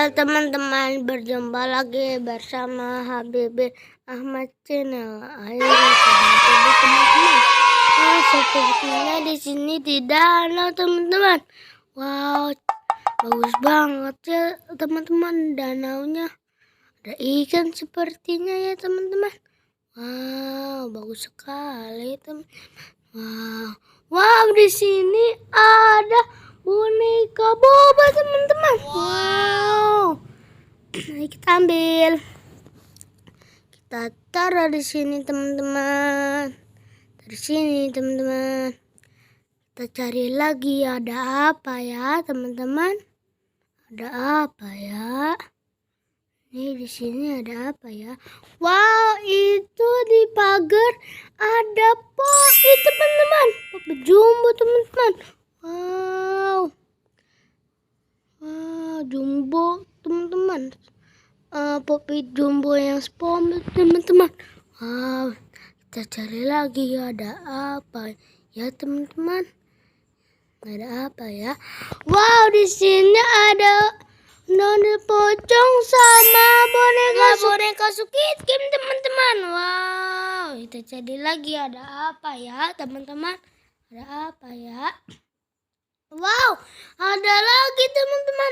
Halo teman-teman, berjumpa lagi bersama Habibie Ahmad Channel. Ayo teman-teman. Sepertinya di sini di danau teman-teman. Wow, bagus banget ya teman-teman danaunya. Ada ikan sepertinya ya teman-teman. Wow, bagus sekali teman. Wow, di sini ada boneka boba teman-teman. Wow. Mari kita ambil. Kita taruh di sini teman-teman. Dari sini teman-teman. Kita cari lagi ada apa ya teman-teman? Ada apa ya? Nih di sini ada apa ya? Wow, itu di pagar ada Poppy teman-teman. Poppy jumbo teman-teman. Wow, jumbo teman-teman. Poppy jumbo yang spawn teman-teman. Wow, kita cari lagi ada apa ya teman-teman? Ada apa ya? Wow, di sini ada noni pocong sama boneka Squid Game teman-teman. Wow, kita cari lagi ada apa ya teman-teman? Ada apa ya? Wow, ada lagi teman-teman.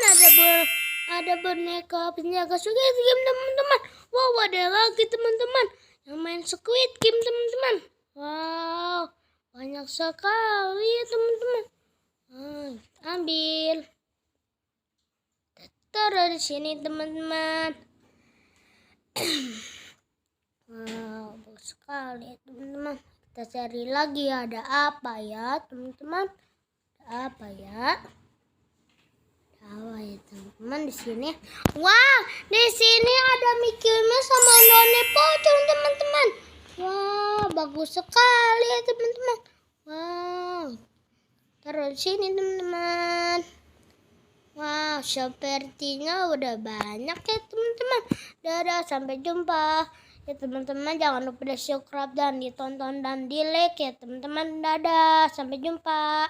Ada boneka penjaga Squid Game teman-teman. Wow, ada lagi teman-teman yang main Squid Game teman-teman. Wow, banyak sekali ya teman-teman. Kita ambil. Taruh di sini teman-teman. Wow, bagus sekali teman-teman. Kita cari lagi ada apa ya teman-teman? Ada apa ya? Apa ya teman-teman di sini? Wow, di sini ada Mickey Mouse sama noni pocong teman-teman. Wow, bagus sekali ya teman-teman. Wow, taruh di sini teman-teman. Wow, sepertinya udah banyak ya teman-teman. Dadah, sampai jumpa. Ya teman-teman, jangan lupa di subscribe dan ditonton dan di like ya teman-teman. Dadah, sampai jumpa.